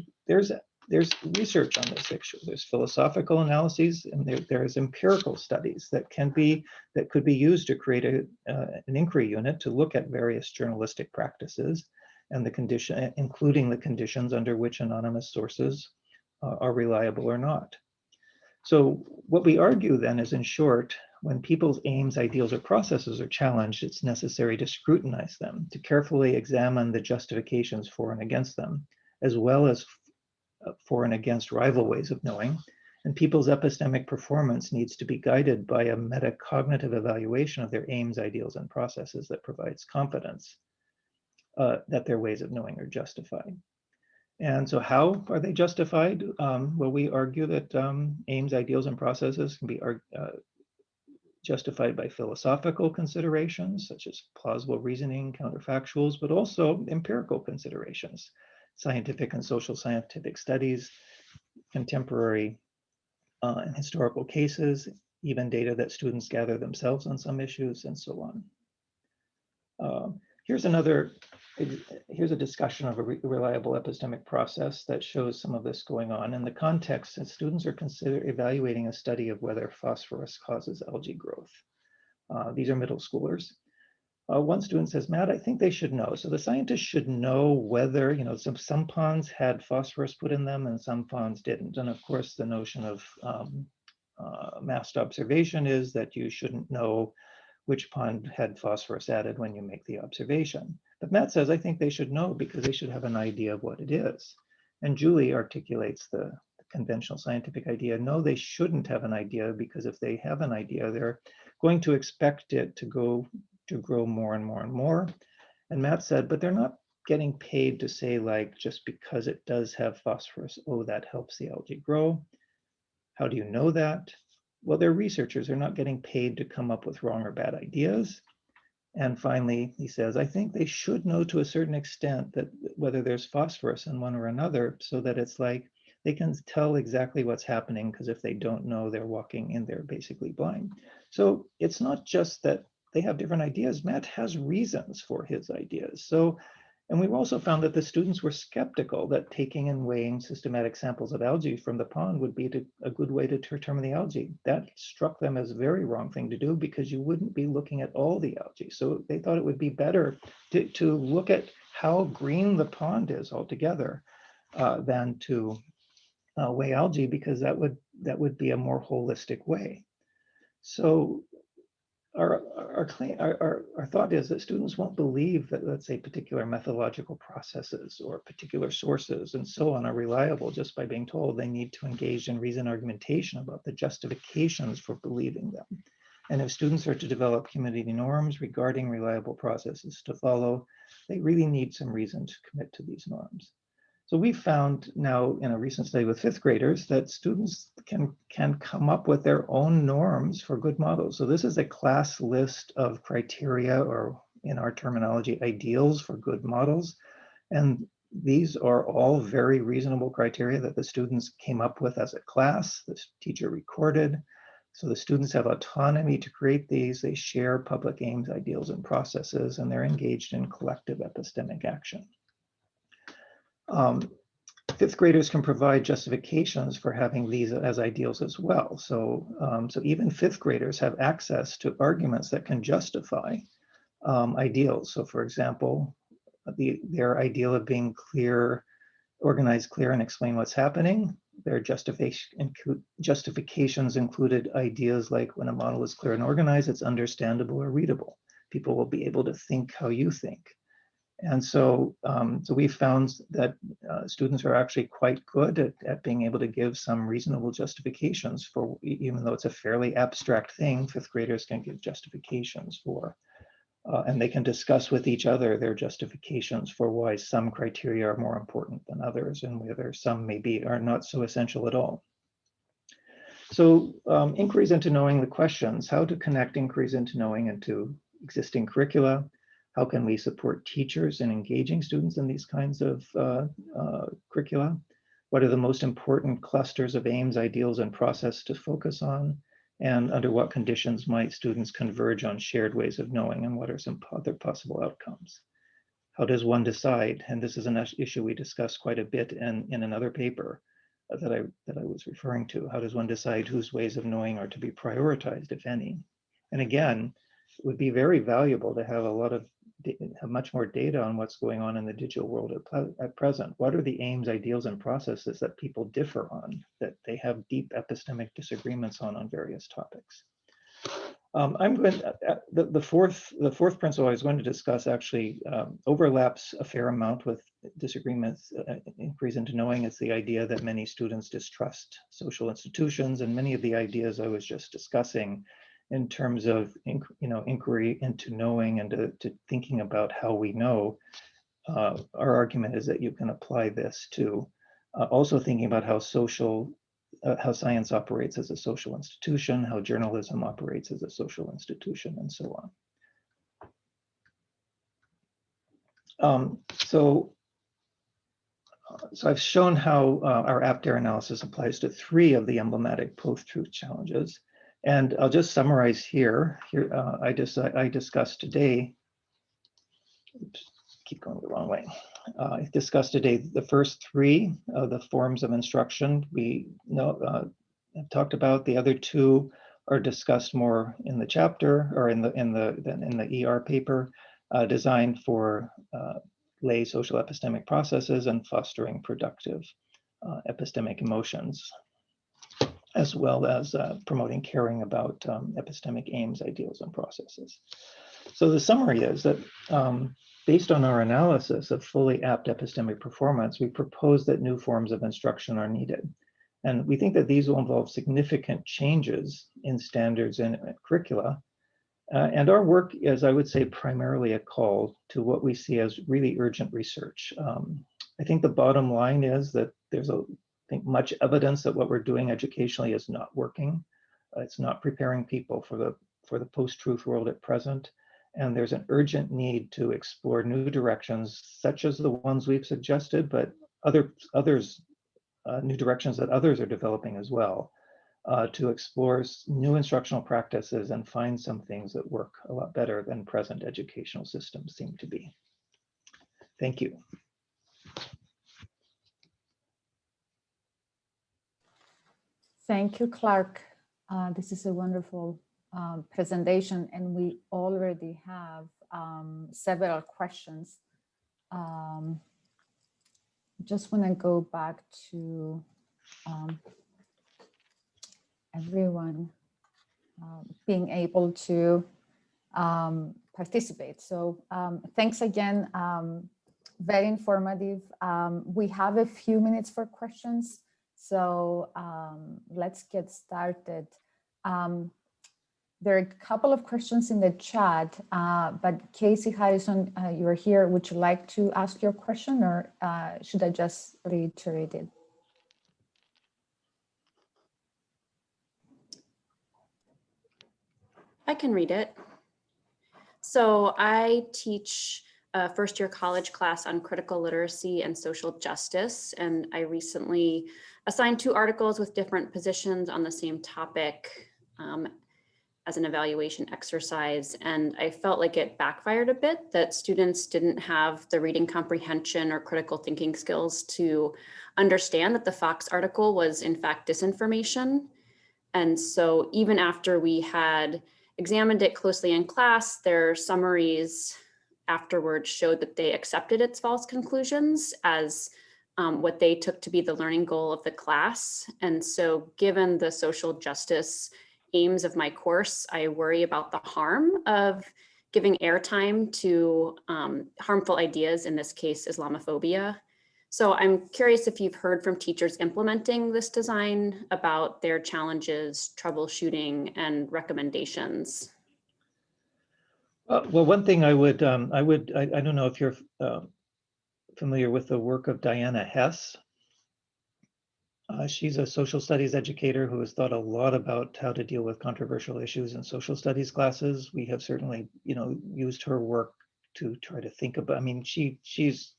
research on this issue. There's philosophical analyses, and there's empirical studies that could be used to create an inquiry unit to look at various journalistic practices and including the conditions under which anonymous sources are reliable or not. So what we argue then is, in short, when people's aims, ideals, or processes are challenged, it's necessary to scrutinize them, to carefully examine the justifications for and against them, as well as for and against rival ways of knowing. And people's epistemic performance needs to be guided by a metacognitive evaluation of their aims, ideals, and processes that provides confidence. that their ways of knowing are justified. And so how are they justified? Well, we argue that aims, ideals, and processes can be justified by philosophical considerations, such as plausible reasoning, counterfactuals, but also empirical considerations, scientific and social scientific studies, contemporary and historical cases, even data that students gather themselves on some issues, and so on. Here's a discussion of a reliable epistemic process that shows some of this going on. In the context that students are evaluating a study of whether phosphorus causes algae growth. These are middle schoolers. One student says, Matt, I think they should know. So the scientists should know whether, some ponds had phosphorus put in them and some ponds didn't. And of course, the notion of massed observation is that you shouldn't know which pond had phosphorus added when you make the observation. But Matt says, I think they should know because they should have an idea of what it is. And Julie articulates the conventional scientific idea. No, they shouldn't have an idea because if they have an idea, they're going to expect it to grow more and more and more. And Matt said, but they're not getting paid to say, like, just because it does have phosphorus, oh, that helps the algae grow. How do you know that? Well, they're researchers. They're not getting paid to come up with wrong or bad ideas. And finally, he says, I think they should know to a certain extent that whether there's phosphorus in one or another, so that it's like they can tell exactly what's happening, because if they don't know, they're walking in there basically blind. So it's not just that they have different ideas. Matt has reasons for his ideas. And we've also found that the students were skeptical that taking and weighing systematic samples of algae from the pond would be a good way to determine the algae. That struck them as a very wrong thing to do because you wouldn't be looking at all the algae. So they thought it would be better to look at how green the pond is altogether than to weigh algae, because that would be a more holistic way. So our thought is that students won't believe that, let's say, particular methodological processes or particular sources and so on are reliable just by being told. They need to engage in reason argumentation about the justifications for believing them. And if students are to develop community norms regarding reliable processes to follow, they really need some reason to commit to these norms. So we found now in a recent study with fifth graders that students can come up with their own norms for good models. So this is a class list of criteria, or in our terminology, ideals for good models. And these are all very reasonable criteria that the students came up with as a class. The teacher recorded. So the students have autonomy to create these. They share public aims, ideals, and processes, and they're engaged in collective epistemic action. Fifth graders can provide justifications for having these as ideals as well. So even fifth graders have access to arguments that can justify ideals. So for example, their ideal of being clear, organized, clear, and explain what's happening. Their justifications included ideas like when a model is clear and organized, it's understandable or readable. People will be able to think how you think. And so we found that students are actually quite good at being able to give some reasonable justifications for, even though it's a fairly abstract thing, fifth graders can give justifications for. And they can discuss with each other their justifications for why some criteria are more important than others, and whether some maybe are not so essential at all. So inquiries into knowing, the questions: how to connect inquiries into knowing into existing curricula. How can we support teachers in engaging students in these kinds of curricula? What are the most important clusters of aims, ideals, and process to focus on? And under what conditions might students converge on shared ways of knowing, and what are some other possible outcomes? How does one decide? And this is an issue we discussed quite a bit in another paper that I was referring to. How does one decide whose ways of knowing are to be prioritized, if any? And again, it would be very valuable to have have much more data on what's going on in the digital world at present. What are the aims, ideals, and processes that people differ on, that they have deep epistemic disagreements on various topics? I'm going the fourth principle I was going to discuss actually overlaps a fair amount with disagreements, inquiries into knowing. It's the idea that many students distrust social institutions, and many of the ideas I was just discussing in terms of inquiry into knowing and to thinking about how we know our argument is that you can apply this to also thinking about how how science operates as a social institution, how journalism operates as a social institution, and so on. So I've shown how our apt analysis applies to 3 of the emblematic post-truth challenges. And I'll just summarize here. I discussed today, oops, keep going the wrong way. I discussed today the first 3 of the forms of instruction we have talked about. The other 2 are discussed more in the chapter or in the ER paper, designed for lay social epistemic processes and fostering productive epistemic emotions, as well as promoting caring about epistemic aims, ideals, and processes. So the summary is that based on our analysis of fully apt epistemic performance, we propose that new forms of instruction are needed. And we think that these will involve significant changes in standards and curricula. And our work is, I would say, primarily a call to what we see as really urgent research. I think the bottom line is that there's much evidence that what we're doing educationally is not working. It's not preparing people for the post-truth world at present. And there's an urgent need to explore new directions, such as the ones we've suggested, but new directions that others are developing as well, to explore new instructional practices and find some things that work a lot better than present educational systems seem to be. Thank you. Thank you, Clark. This is a wonderful presentation, and we already have several questions. Just want to go back to everyone being able to participate. So thanks again, very informative. We have a few minutes for questions, so let's get started. There are a couple of questions in the chat, but Casey Harrison, you're here. Would you like to ask your question, or should I just reiterate it? I can read it. So I teach a first-year college class on critical literacy and social justice, and I recently assigned 2 articles with different positions on the same topic as an evaluation exercise, and I felt like it backfired a bit, that students didn't have the reading comprehension or critical thinking skills to understand that the Fox article was in fact disinformation. And so even after we had examined it closely in class, their summaries afterwards showed that they accepted its false conclusions as what they took to be the learning goal of the class. And so given the social justice aims of my course, I worry about the harm of giving airtime to harmful ideas, in this case, Islamophobia. So I'm curious if you've heard from teachers implementing this design about their challenges, troubleshooting, and recommendations. Well, one thing I don't know if you're familiar with the work of Diana Hess. She's a social studies educator who has thought a lot about how to deal with controversial issues in social studies classes. We have certainly, used her work to try to think about, she's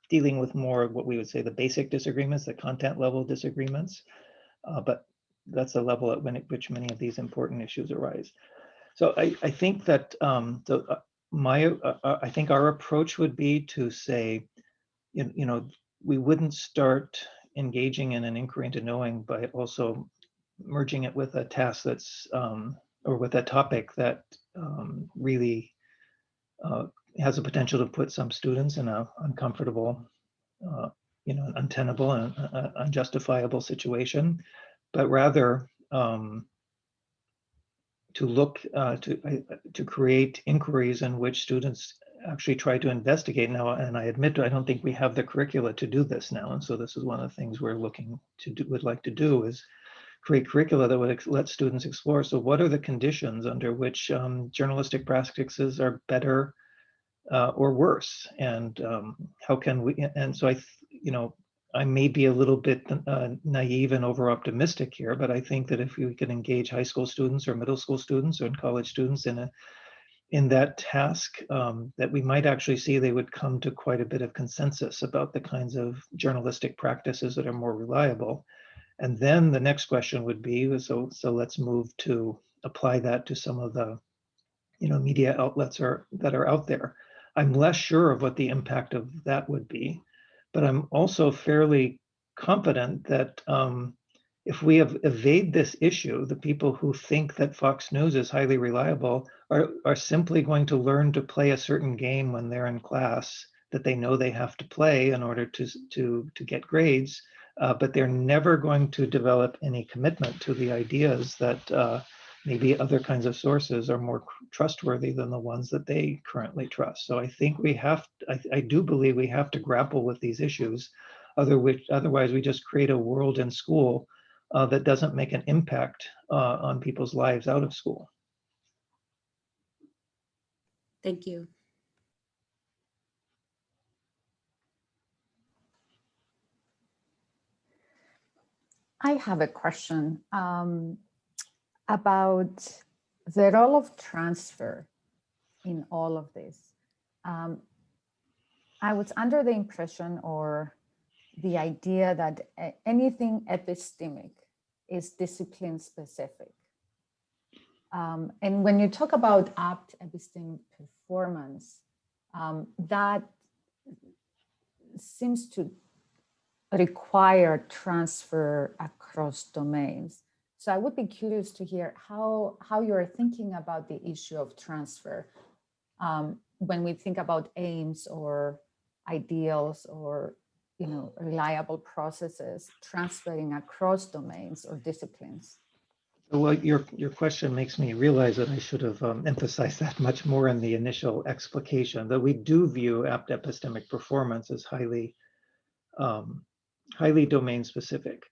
dealing with more of what we would say the basic disagreements, the content level disagreements, but that's the level at which many of these important issues arise. So I think that I think our approach would be to say, we wouldn't start engaging in an inquiry into knowing by also merging it with a task that's or with a topic that really has a potential to put some students in an uncomfortable, an untenable and unjustifiable situation, but rather to look to create inquiries in which students actually try to investigate now. And I admit, I don't think we have the curricula to do this now. And so this is one of the things we're looking to do, would like to do, is create curricula that would let students explore. So what are the conditions under which journalistic practices are better or worse? And how can we, and so I may be a little bit naive and over-optimistic here, but I think that if we can engage high school students or middle school students or college students in that task, that we might actually see they would come to quite a bit of consensus about the kinds of journalistic practices that are more reliable. And then the next question would be, so let's move to apply that to some of the media outlets that are out there. I'm less sure of what the impact of that would be, but I'm also fairly confident that if we evade this issue, the people who think that Fox News is highly reliable are simply going to learn to play a certain game when they're in class that they know they have to play in order to get grades, but they're never going to develop any commitment to the ideas that maybe other kinds of sources are more trustworthy than the ones that they currently trust. So I think I do believe we have to grapple with these issues. Otherwise, we just create a world in school that doesn't make an impact on people's lives out of school. Thank you. I have a question about the role of transfer in all of this. I was under the impression or the idea that anything epistemic is discipline specific. And when you talk about apt epistemic performance, that seems to require transfer across domains. So I would be curious to hear how you're thinking about the issue of transfer when we think about aims or ideals or reliable processes transferring across domains or disciplines. Well, your question makes me realize that I should have emphasized that much more in the initial explication, that we do view apt epistemic performance as highly domain specific.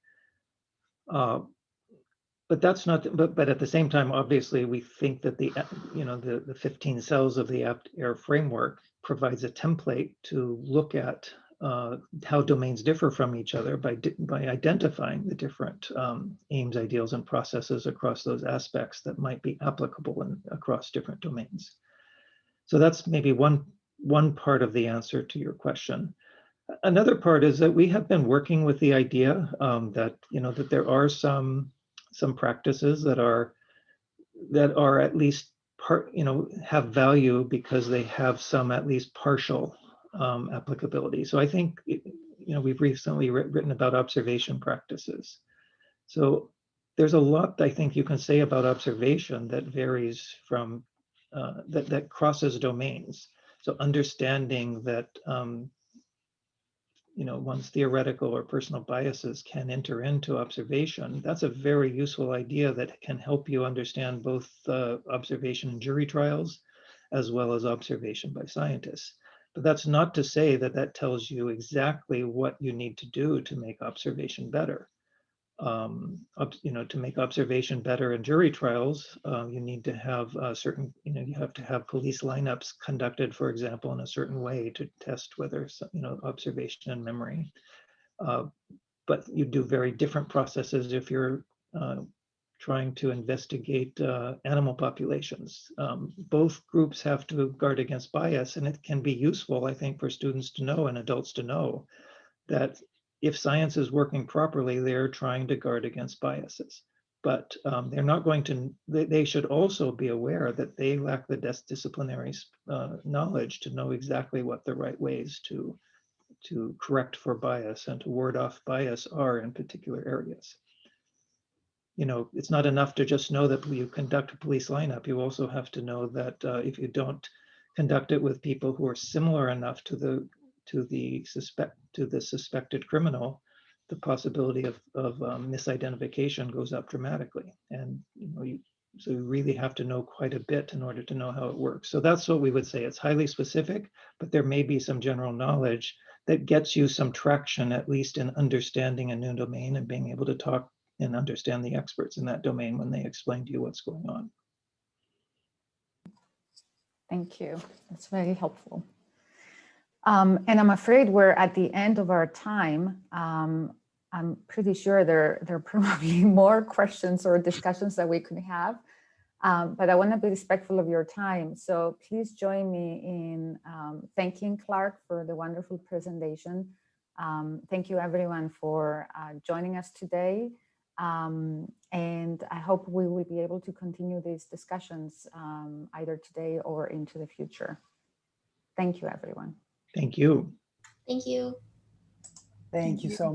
But that's not. But at the same time, obviously, we think that the 15 cells of the apt air framework provides a template to look at how domains differ from each other by identifying the different aims, ideals, and processes across those aspects that might be applicable across different domains. So that's maybe one part of the answer to your question. Another part is that we have been working with the idea that that there are some practices that are at least have value because they have some at least partial applicability. So I think we've recently written about observation practices. So there's a lot I think you can say about observation that varies from that crosses domains. So understanding that one's theoretical or personal biases can enter into observation, that's a very useful idea that can help you understand both observation in jury trials as well as observation by scientists. But that's not to say that that tells you exactly what you need to do to make observation better. To make observation better in jury trials, you need to have certain, you have to have police lineups conducted, for example, in a certain way to test whether, observation and memory. But you do very different processes if you're trying to investigate animal populations. Both groups have to guard against bias, and it can be useful, I think, for students to know and adults to know that if science is working properly, they're trying to guard against biases. But they're not going to, they should also be aware that they lack the disciplinary knowledge to know exactly what the right ways to correct for bias and to ward off bias are in particular areas. It's not enough to just know that you conduct a police lineup. You also have to know that if you don't conduct it with people who are similar enough to the suspected criminal, the possibility of misidentification goes up dramatically. And so you really have to know quite a bit in order to know how it works. So that's what we would say. It's highly specific, but there may be some general knowledge that gets you some traction, at least in understanding a new domain and being able to talk and understand the experts in that domain when they explain to you what's going on. Thank you. That's very helpful. And I'm afraid we're at the end of our time. I'm pretty sure there are probably more questions or discussions that we could have, but I want to be respectful of your time. So please join me in thanking Clark for the wonderful presentation. Thank you everyone for joining us today. And I hope we will be able to continue these discussions either today or into the future. Thank you, everyone. Thank you. Thank you. Thank you so much.